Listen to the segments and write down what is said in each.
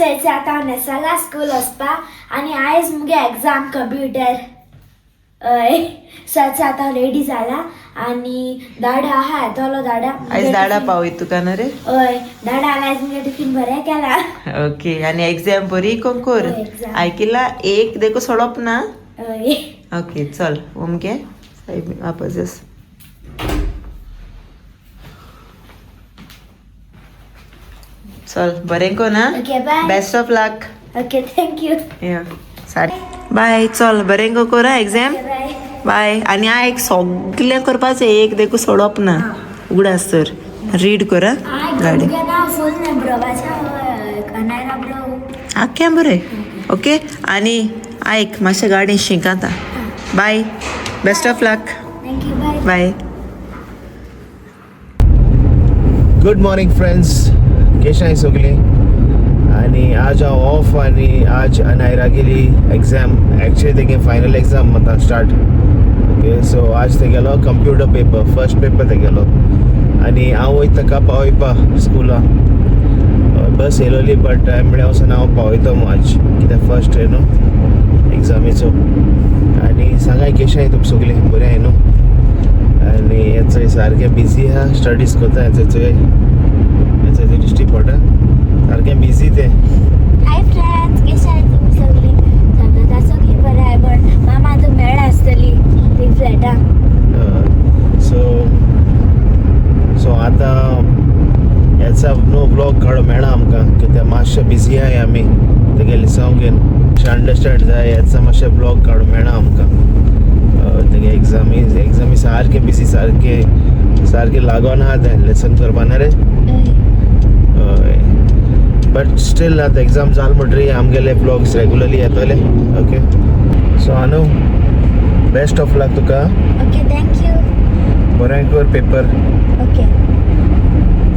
थंयच आतां हांव नेसाला स्कूल वचपा आनी आयज मुगे एग्जाम कंप्युटर हय सच आतां रेडी जाला आनी दाडा आहा येतलो दाडा आयज दाडा पावयत तुका न्हू रे हय दाडा आला आयज मुगे टिफीन बरें केला ओके आनी एग्जाम बरी कोर हय, exam. आयकिला एक देखो सोडप ना हय ओके चल ओमके वापस चल बरें को ना okay bye best of luck okay thank you sorry bye चल बरें को कोरा एग्जाम बाय बाय आनी एक सगळें करपाचें एक देखो सोडप ना उगडास तर रीड करा गाडी नाव फुल नेम ब्रोवाचा अनायरा ब्रो आख्खें बरें ओके आनी आयक मातशें गाडी शिंकाता bye best of luck thank you bye bye good morning friends कशें आहाय सगळीं आनी आज हांव ऑफ आनी आज अनायरा गेली एग्जाम एक्चुअली तेगे फायनल एग्जाम आतां स्टार्ट ओके सो आज ते गेलो कंप्युटर पेपर फर्स्ट पेपर ते गेलो आनी हांव वयता ताका पावयपा स्कुला बस येयलोली बट टायम मेळ्ळ्या वचून हांव पावयता आज कित्याक फर्स्ट न्हू एग्जामीचो आनी सांगाय कशें आहाय तुमी सगळीं बरें आहाय न्हू आनी हेचो सारकें बिजी आहा स्टडीज करता हेचो दिश्टी पडटा सारकें बिजी ते हाय फ्रेंड्स कशें आहाय तुमी सगळीं सांगात सगळीं बरें आहाय पण मामा तूं मेळ्ळा आसतली ती फ्लॅटान सो आतां हेचा नो ब्लॉग काडूं मेळना आमकां कित्याक मातशें बिजी आहाय आमी तेगेलें सॉंगेन मातशें अंडरस्टँड जाय हेचा मातशें ब्लॉग काडूं मेळना आमकां तेगे एग्जामी सारकें बिजी सारकें लागोन आहा तें लेसन करपा ना रे हय बट स्टील आतां एग्जाम जाल म्हणटरी आमगेले ब्लॉग्स रेगुलरली येतले ओके सो अनु best of luck Tuka okay thank you बरें कर पेपर ओके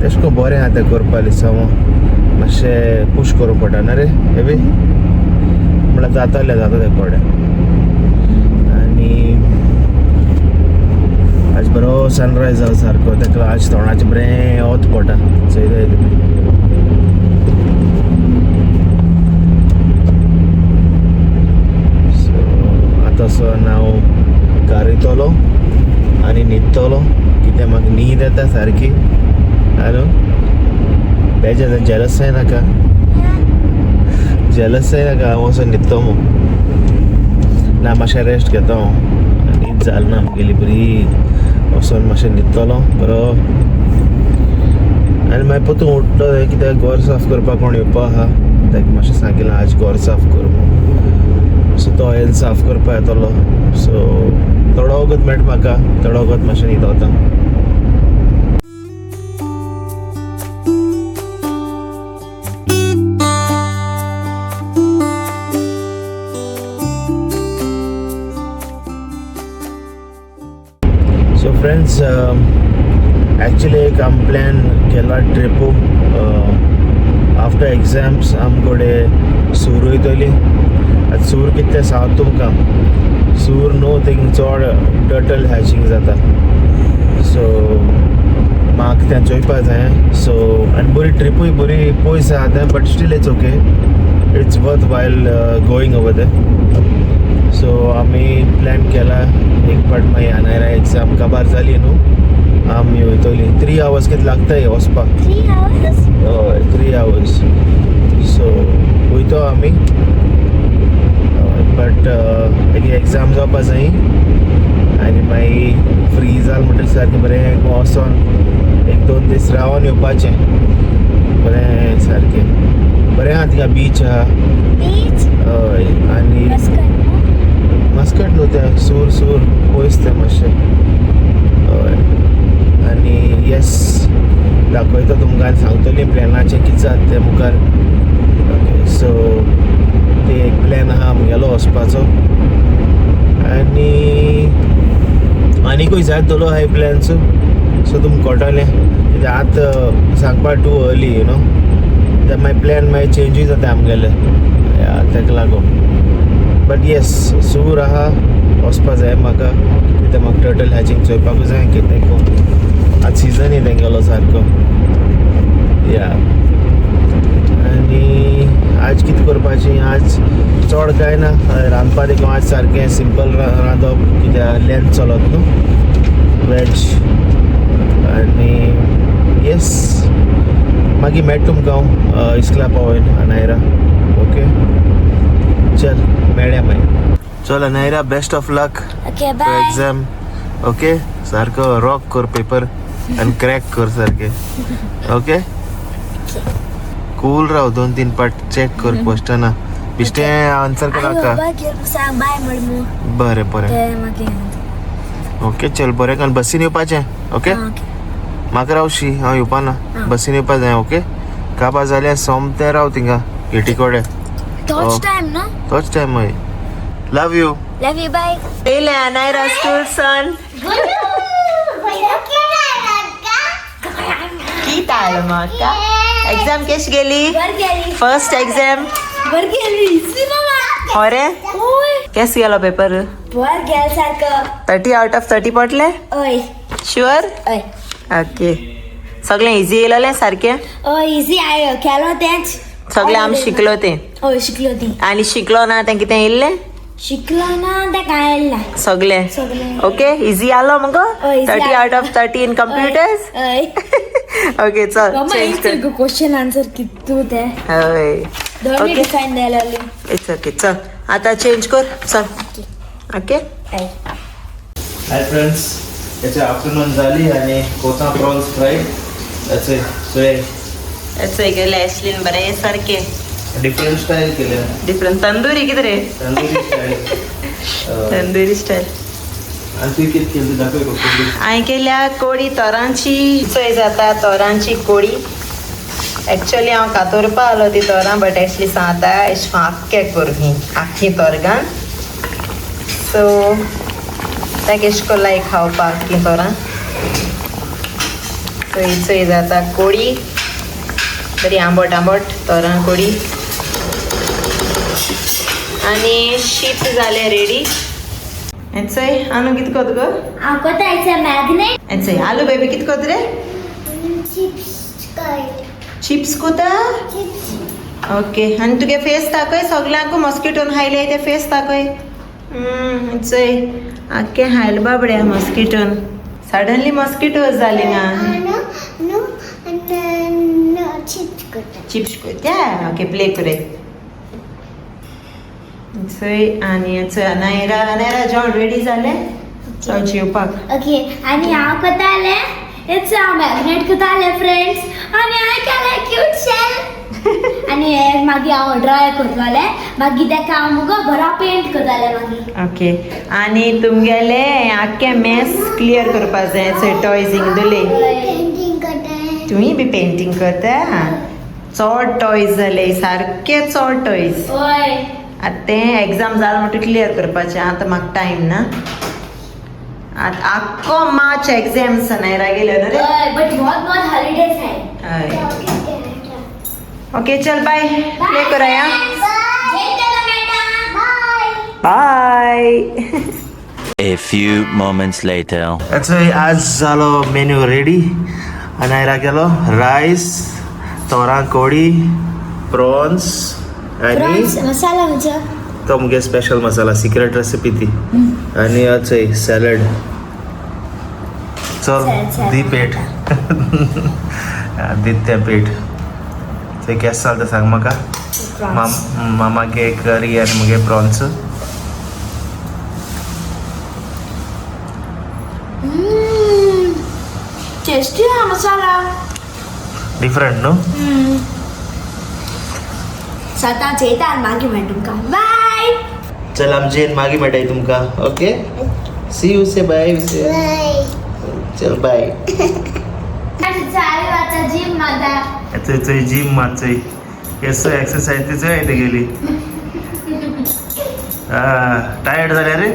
तेश को बरें आहा तें करपा दिसता मातशें पुश करूं पडटा ना रे हेबी म्हळ्यार जाता तें कोडे आनी आज बरो सनरायज जाला सारको तेका आज तोंडाचें बरें ओत पडटा चोयताय तुमी सो आतां सोन हांव गारयतलो आनी न्हिदतलो कित्याक म्हाका न्हीद येता सारकी हॅलो बेजार जेलस जायनाका हांव वचून न्हिदतो ना मातशें रेस्ट घेता हांव न्हीद जालना म्हगेली बरी वचून मातशें न्हिदतलो बरो आनी मागीर पोतून उठ्ठो कित्याक घर साफ करपाक कोण येवपा आहा ताका मातशें सांगितलें आज घर साफ कर म्हणून सो तो ऑयल साफ करपा येतलो सो थोडो वगत मेळटा म्हाका थोडो वगत मातशें न्हिदवता सो फ्रेंड्स एक्चुअली एक आम प्लॅन केला ट्रिपू आफ्टर एग्जाम्स आमकोडे सूर वयतली आतां सूर कितें सांगता तुमकां सूर न्हू थिंग चड टर्टल हॅचिंग जाता सो म्हाका तें चोयपा जाय सो आनी बरी ट्रिपूय बरी पयस आहा तें but still it's okay it's worthwhile going over there so आमी प्लॅन केला एक पाट मागीर अनायरा एग्जाम काबार जाली न्हू आमी वयतली 3 hours कितें लागताय वचपाक 3 hours हय 3 hours सो वयतो आमी बट तेगे एग्जाम जावपा जायी आनी मागीर फ्री जाल म्हणटकीर सारकें बरें वोसोन 1-2 दीस रावोन येवपाचें बरें सारकें बरें आहा थिंगा बीच आहा बीच हय आनी मस्कट न्हू तें सूर पयस तें मातशें हय आनी येस दाखयता तुमकां आनी सांगतली प्लॅनाचें कितें जाता तें मुखार ओके सो ते एक प्लॅन आहा आमगेलो वचपाचो आनीकूय जाय तोलो आहाय प्लॅन्स सो तुमकां कळटलें कित्याक आतां सांगपाक टू अर्ली यू नो कित्याक मागीर प्लॅन मागीर चेंजूय जाता आमगेले ताका लागून बट येस सूर आहा वचपा जाय म्हाका कित्याक म्हाका टर्टल हॅचिंग चोवपाकूय जाय कित्याक आज सिजनय तेंगेलो सारको या आनी करपाची आज चड काय ना रांदपा देखून आज सारकें सिंपल रांदप कित्याक लेंथ चलत न्हू वॅज आनी येस मागीर मेळटा तुमकां हांव इस्कुला पावयन अनायरा ओके चल मेळया मागीर चल Anaira best of luck okay to bye exam okay सारको रॉक कर पेपर आनी क्रॅक कर सारके ओके कूल राव 2-3 पाट चॅक कर क्वेश्चना बिश्टें आन्सर कराका सांग बाय म्हणू बरें बरें ते मागीर ओके चल बरें काल बसीन येवपाचें ओके म्हाका रावशी हांव येवपा ना बसीन येवपा जाय ओके काबार जाल्यार सोमतें राव थिंगा गेटी कडेन तोच टाइम ना तोच टायम हय लव यू लव यू बाय येयले अनायरा स्कूल सन कित आयलो म्हाका एग्जाम केश गेली बर गेली फर्स्ट एग्जाम बर गेली सी मामा अरे ओय केस गेलो पेपर बर गेल सारखं 30 आउट ऑफ 30 पडले ओय शुअर ओय ओके सगळें इझी येयलें सारकें ओय इजी आय केलो तेंच सगळें आमी शिकलो तें ओय शिकलो ती आनी शिकलो ना तें कितें येयल्लें शिकलो ना ते काय ना सगळें सगळें ओके इझी आलो मगो हय, easy 30 out of 30 in computers ओय ओके चल मम्मा चेंज कर क्वेश्चन आन्सर कितू ते हय दोन्ही ओके डिफाइन द्यायला इट्स ओके चल आता चेंज कर चल ओके ओय हाय फ्रेंड्स याची आफ्टरनून झाली आणि कोथा प्रॉन्स फ्राईड त्याचे सोय गेले ॲशलीन बरें सारके डिफरंट स्टाईल केले डिफरंट तंदुरी कितें रे तंदुरी स्टाईल तंदुरी स्टाईल आणि तू किती केली दाखव कोथिंबीर हांवें केल्या कोडी तोरांची सोय जाता तोरांची कोडी एक्चुअली हांव कातोरपा आलो ती तोरां बट एक्चुअली सांगता एश आख्खे कोरगी आख्खी तोरगां सो ताका एश को लायक खावपाक आख्खी तोरां सो ही सोय जाता कोडी बरी आंबट आंबट तोरां कोडी आनी शीत जालें रेडी चोय आनू कित कोत गो हांव कोतायचं मॅग्नेट चोय आलू बेबी कित कोत रे चिप्स कोता ओके आनी तुगे फेस दाखय सगळ्यांक मॉस्किटोन हायले ते फेस दाखय चोय आख्खे हायल बाबड्या मॉस्किटोन सडनली मॉस्किटोज जाली हांगा चिप्स कोत्या ओके प्ले करे चोय आनी चोय अनायरा जेवण रेडी जालें चल जेवपाक ओके आणि हांव कोताले इट्स हांव मॅग्नेट कोताले फ्रेंड्स आणि हांवें केलें क्यूट शेल आणि हे मागीर हांव ड्राय करतले मागीर तेका हांव मुगो बरो पेंट करतले मागीर ओके आनी तुमगेले आख्खे मॅस क्लियर करपा जाय चोय टॉयज इंगदुले तुमी बी पेंटींग करता चड टॉयज जाले सारके चड टॉयज ओय आतां तें एग्जाम जालें म्हणटा क्लियर करपाचें आतां म्हाका टायम ना आतां आख्खो मार्च एग्जाम्स अनायरा गेले न्हू रे ओय बट बहुत हॉलिडेज है हय ओके चल बाय प्ले करूया bye A few moments later. चोय आज जालो मेन्यू रेडी अनायरा केलो रायस तोरां कोडी प्रॉन्स आणि मसाला म्हणजे तो मुगे स्पेशल मसाला सिक्रेट रेसिपी ती आणि चोय सॅलड चल Salad. दी पेट दित्या पेट ते केस चलता सांग म्हाका मामागे करी आनी मुगे प्रॉन्स टेस्टी हा मसाला डिफरंट न्हू सता जेता आणि मागीर मेळ तुमकां बाय चल आमचे मागीर मेळटाय तुमकां okay see you say bye चल बाय चालू आता जिम मध्ये चोय जिम मात चोय केस एक्सरसाइज ती चोय ते गेली टायर्ड जाल्या रे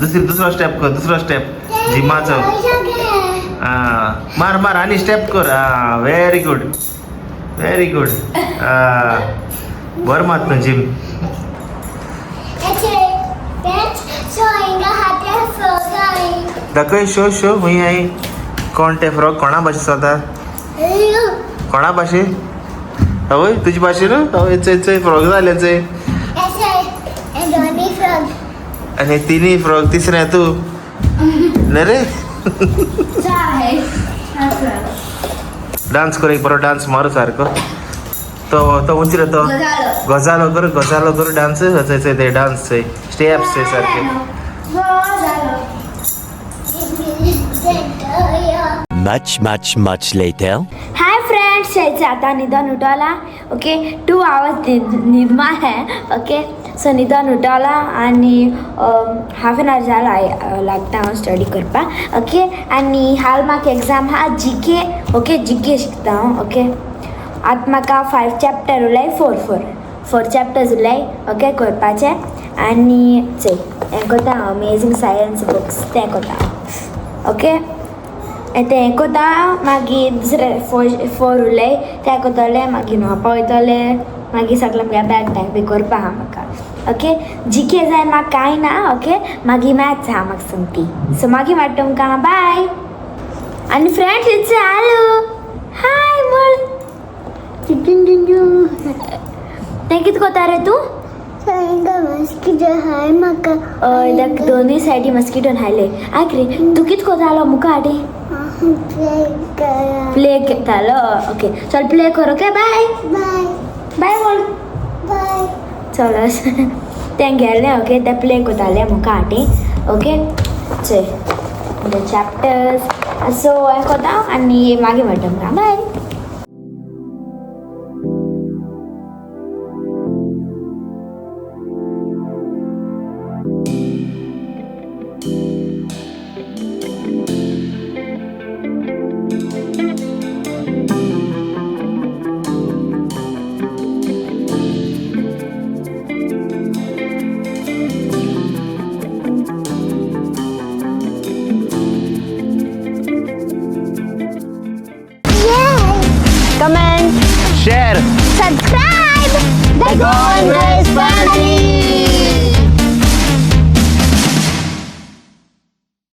दुसरो स्टेप कर दुसरो स्टेप जिमाचो मार मार आनी स्टेप कर व्हेरी गुड बर मात न्हू जिम दाखय शो शो हुंय हाय कोण ते फ्रॉक कोणा भाशेचो जाता कोणा भाशे हवय तुझी भाषेन हवय चय फ्रॉक झाले चय आणि तिन्ही फ्रॉक तिसऱ्या तू न रे डान्स कर एक बरो डान्स मारू सारको तो उंची तो गजालो कर डान्स ते डान्स स्टेप्स सारखे Much later. हाय फ्रेंड्स यायचं आता निदान उठवला ओके 2 आवर्स निदमा आहे ओके सो निदान उठवला आणि हाफ एन आवर जाला लागता हांव स्टडी करपा ओके आनी हाल म्हाका एग्जाम हा जीके ओके जीके शिकता हांव ओके आतां म्हाका 5 चॅप्टर उरलाय 4 चॅप्टर्स उरलाय ओके करपाचे आनी चय हें कोता अमेझींग सायन्स बुक्स तें कोता ओके तें कोता मागीर दुसरे 4 उरले तें कोतले मागीर न्हावपा वयतले मागीर सगळें म्हगे बॅग पॅक बी करपा आहा म्हाका ओके जीके जाय म्हाका कांय ना ओके मागीर मॅथ्स आहा म्हाका समती सो मागीर वाट तुमकां बाय आनी फ्रेंड्स इट्स हॅलो हाय बोल तें कितें कोता रे तूं दोनूय सायडी मस्किटोन हायले आयक रे तूं कितें कोतालो मुका हाटी प्ले करतालो ओके चल प्ले कर ओके बाय बाय बोल चल तें गेलें ओके तें प्ले कोतालें मुका हाटी ओके चल चॅप्टर्स सो हें कोता आनी मागीर म्हणटा तुमकां बाय